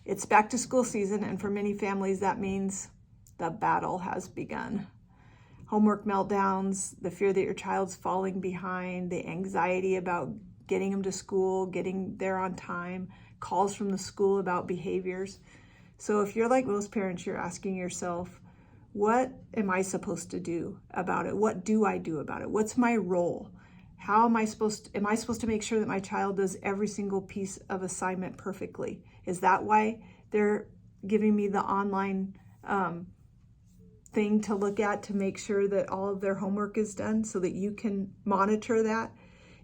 It's back to school season, and for many families, that means the battle has begun. Homework meltdowns, the fear that your child's falling behind, the anxiety about getting them to school, getting there on time, calls from the school about behaviors. So if you're like most parents, you're asking yourself, what am I supposed to do about it? What do I do about it? What's my role? How am I supposed to make sure that my child does every single piece of assignment perfectly? Is that why they're giving me the online thing to look at to make sure that all of their homework is done so that you can monitor that?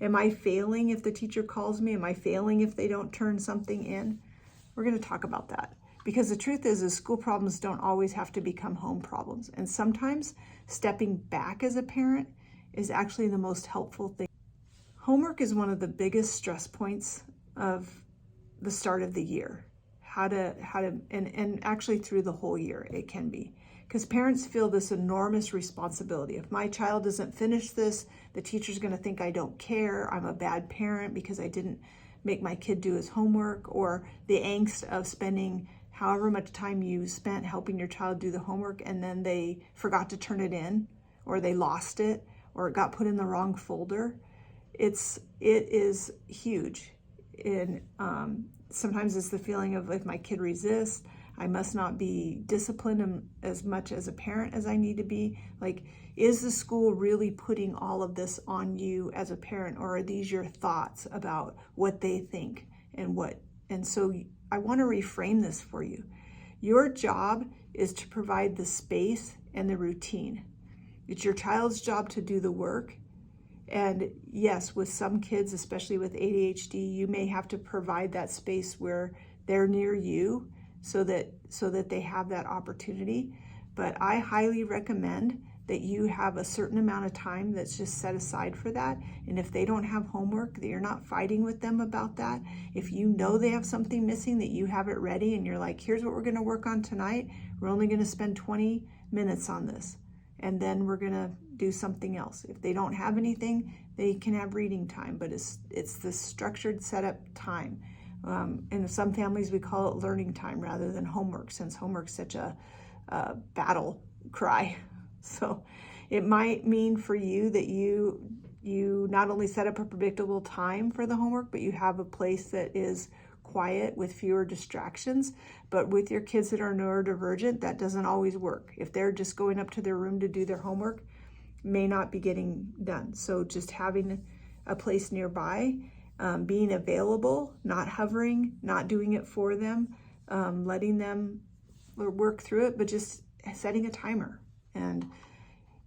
Am I failing if the teacher calls me? Am I failing if they don't turn something in? We're going to talk about that. Because the truth is school problems don't always have to become home problems. And sometimes stepping back as a parent is actually the most helpful thing. Homework is one of the biggest stress points of the start of the year. And actually through the whole year it can be. Because parents feel this enormous responsibility. If my child doesn't finish this, the teacher's going to think I don't care. I'm a bad parent because I didn't make my kid do his homework, or the angst of spending however much time you spent helping your child do the homework and then they forgot to turn it in, or they lost it, or it got put in the wrong folder. It is huge. And sometimes it's the feeling of, if my kid resists, I must not be disciplined as much as a parent as I need to be. Like, is the school really putting all of this on you as a parent, or are these your thoughts about what they think and so I want to reframe this for you. Your job is to provide the space and the routine. It's your child's job to do the work. And yes, with some kids, especially with ADHD, you may have to provide that space where they're near you so that they have that opportunity. But I highly recommend that you have a certain amount of time that's just set aside for that. And if they don't have homework, that you're not fighting with them about that. If you know they have something missing, that you have it ready and you're like, here's what we're going to work on tonight. We're only going to spend 20 minutes on this, and then we're going to do something else. If they don't have anything, they can have reading time, but it's this structured setup time. In some families, we call it learning time rather than homework, since homework's such a battle cry. So it might mean for you that you not only set up a predictable time for the homework, but you have a place that is quiet with fewer distractions. But with your kids that are neurodivergent, that doesn't always work. If they're just going up to their room to do their homework, may not be getting done. So just having a place nearby, being available, not hovering, not doing it for them, letting them work through it, but just setting a timer. And,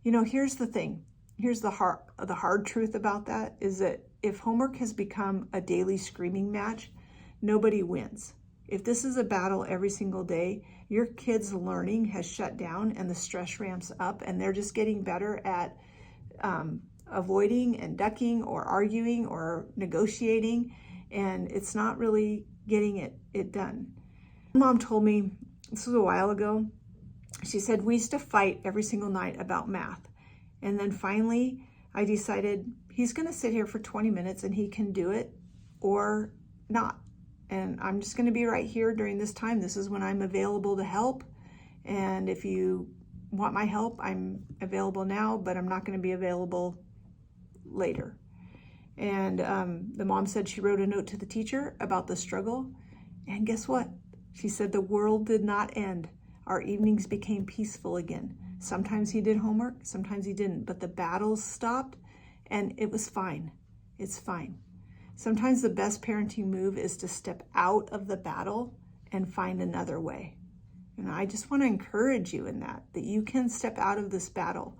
here's the thing. Here's the hard truth about that, is that if homework has become a daily screaming match, nobody wins. If this is a battle every single day, your kids' learning has shut down and the stress ramps up, and they're just getting better at avoiding and ducking or arguing or negotiating, and it's not really getting it done. Mom told me, this was a while ago, she said, we used to fight every single night about math. And then finally, I decided he's going to sit here for 20 minutes and he can do it or not. And I'm just going to be right here during this time. This is when I'm available to help. And if you want my help, I'm available now, but I'm not going to be available later. And the mom said she wrote a note to the teacher about the struggle. And guess what? She said the world did not end. Our evenings became peaceful again. Sometimes he did homework, sometimes he didn't, but the battles stopped and it was fine. It's fine. Sometimes the best parenting move is to step out of the battle and find another way. And I just want to encourage you in that you can step out of this battle.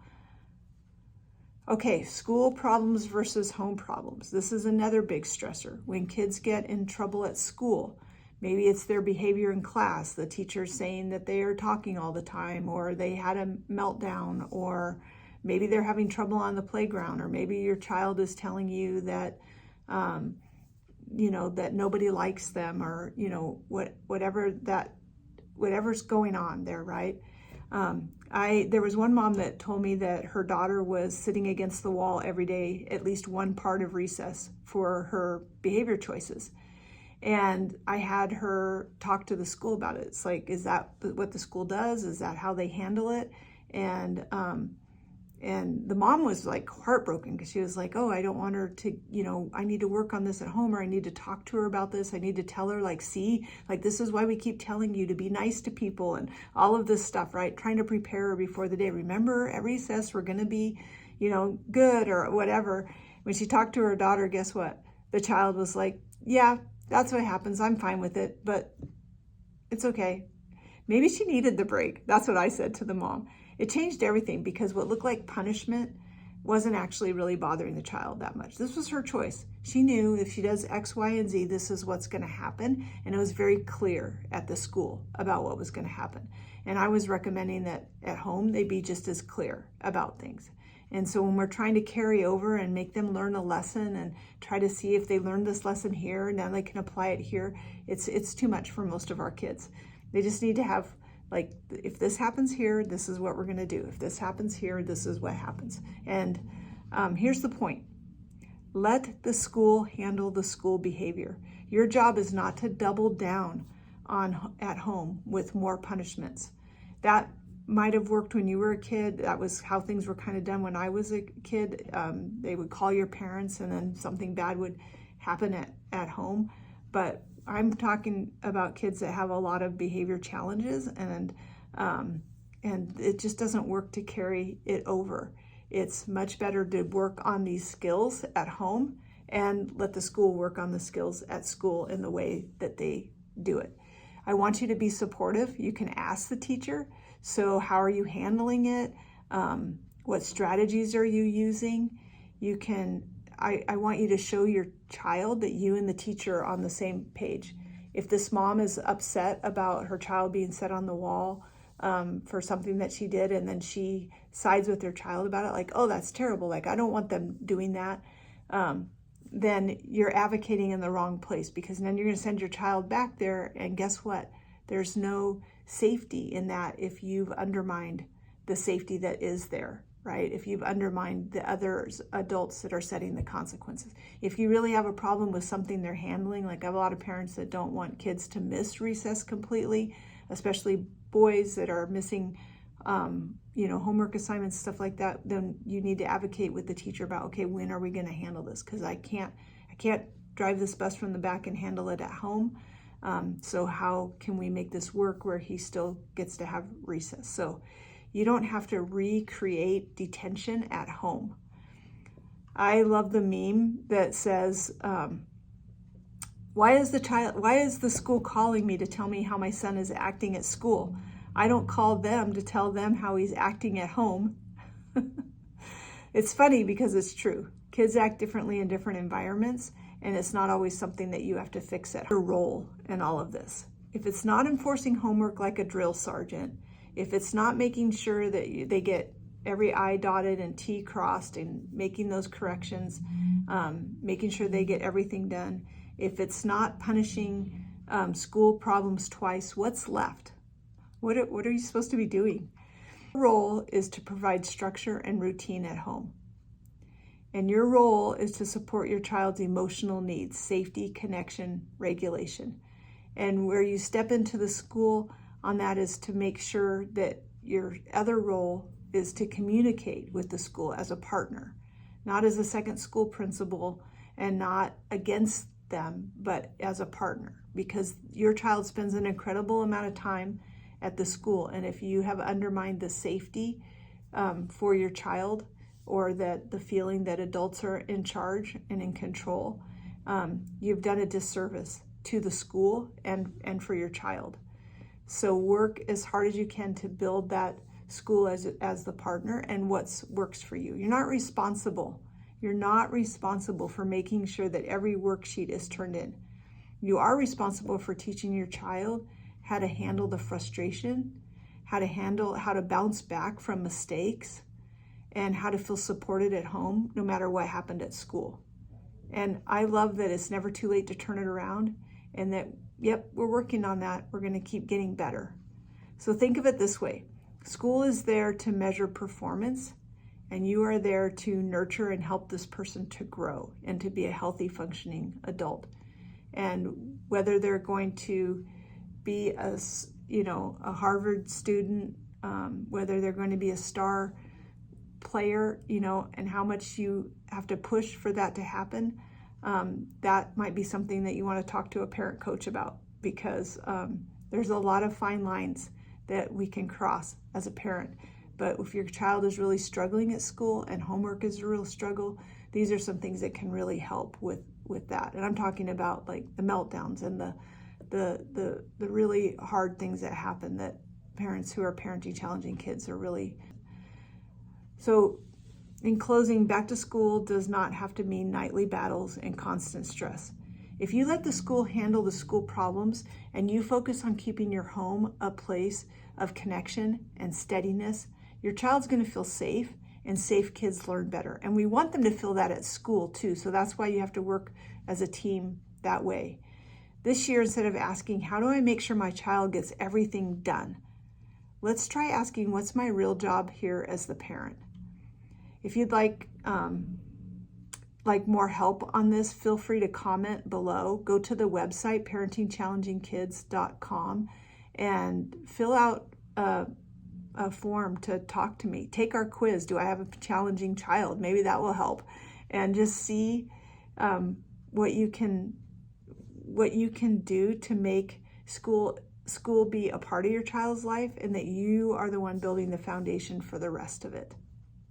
Okay, school problems versus home problems. This is another big stressor. When kids get in trouble at school, maybe it's their behavior in class, the teacher's saying that they are talking all the time, or they had a meltdown, or maybe they're having trouble on the playground, or maybe your child is telling you that, that nobody likes them, or, whatever's going on there, right? There was one mom that told me that her daughter was sitting against the wall every day, at least one part of recess, for her behavior choices. And I had her talk to the school about it. It's like, is that what the school does? Is that how they handle it? And the mom was like heartbroken because she was like, oh, I don't want her to, I need to work on this at home, or I need to talk to her about this. I need to tell her, like, see, like, this is why we keep telling you to be nice to people and all of this stuff, right? Trying to prepare her before the day. Remember, at recess, we're going to be, good or whatever. When she talked to her daughter, guess what? The child was like, yeah, that's what happens. I'm fine with it, but it's okay. Maybe she needed the break. That's what I said to the mom. It changed everything because what looked like punishment wasn't actually really bothering the child that much. This was her choice. She knew if she does X, Y, and Z, this is what's going to happen. And it was very clear at the school about what was going to happen. And I was recommending that at home, they be just as clear about things. And so when we're trying to carry over and make them learn a lesson and try to see if they learned this lesson here, now they can apply it here, it's too much for most of our kids. They just need to have, like, if this happens here, this is what we're going to do. If this happens here, this is what happens. And here's the point. Let the school handle the school behavior. Your job is not to double down at home with more punishments. That might have worked when you were a kid. That was how things were kind of done when I was a kid. They would call your parents and then something bad would happen at home. But I'm talking about kids that have a lot of behavior challenges, and it just doesn't work to carry it over. It's much better to work on these skills at home and let the school work on the skills at school in the way that they do it. I want you to be supportive. You can ask the teacher, so how are you handling it? What strategies are you using? I want you to show your child that you and the teacher are on the same page. If this mom is upset about her child being set on the wall for something that she did, and then she sides with her child about it, like, oh, that's terrible, like, I don't want them doing that, then you're advocating in the wrong place, because then you're going to send your child back there, and guess what? There's no safety in that if you've undermined the safety that is there, right? If you've undermined the other adults that are setting the consequences. If you really have a problem with something they're handling, like I have a lot of parents that don't want kids to miss recess completely, especially boys that are missing homework assignments, stuff like that, then you need to advocate with the teacher about, okay, when are we going to handle this? Because I can't drive this bus from the back and handle it at home. So how can we make this work where he still gets to have recess? So you don't have to recreate detention at home. I love the meme that says, why is the school calling me to tell me how my son is acting at school? I don't call them to tell them how he's acting at home. It's funny because it's true. Kids act differently in different environments, and it's not always something that you have to fix at her role in all of this. If it's not enforcing homework like a drill sergeant, if it's not making sure that they get every I dotted and T crossed and making those corrections, making sure they get everything done, if it's not punishing school problems twice, what's left? What are you supposed to be doing? Your role is to provide structure and routine at home. And your role is to support your child's emotional needs, safety, connection, regulation. And where you step into the school on that is to make sure that your other role is to communicate with the school as a partner, not as a second school principal and not against them, but as a partner, because your child spends an incredible amount of time at the school. And if you have undermined the safety for your child, or that the feeling that adults are in charge and in control, you've done a disservice to the school and for your child. So work as hard as you can to build that school as the partner and what works for you. You're not responsible. You're not responsible for making sure that every worksheet is turned in. You are responsible for teaching your child how to handle the frustration, how to bounce back from mistakes, and how to feel supported at home no matter what happened at school. And I love that it's never too late to turn it around, and that, yep, we're working on that. We're going to keep getting better. So think of it this way. School is there to measure performance, and you are there to nurture and help this person to grow and to be a healthy, functioning adult. And whether they're going to be a Harvard student, whether they're going to be a star player, and how much you have to push for that to happen. That might be something that you want to talk to a parent coach about, because there's a lot of fine lines that we can cross as a parent. But if your child is really struggling at school and homework is a real struggle, these are some things that can really help with that. And I'm talking about like the meltdowns and the really hard things that happen that parents who are parenting challenging kids are really. So in closing, back to school does not have to mean nightly battles and constant stress. If you let the school handle the school problems and you focus on keeping your home a place of connection and steadiness, your child's going to feel safe, and safe kids learn better. And we want them to feel that at school too. So that's why you have to work as a team that way. This year, instead of asking, how do I make sure my child gets everything done? Let's try asking, what's my real job here as the parent? If you'd like more help on this, feel free to comment below. Go to the website, parentingchallengingkids.com, and fill out a form to talk to me. Take our quiz. Do I have a challenging child? Maybe that will help. And just see what you can do to make school be a part of your child's life, and that you are the one building the foundation for the rest of it.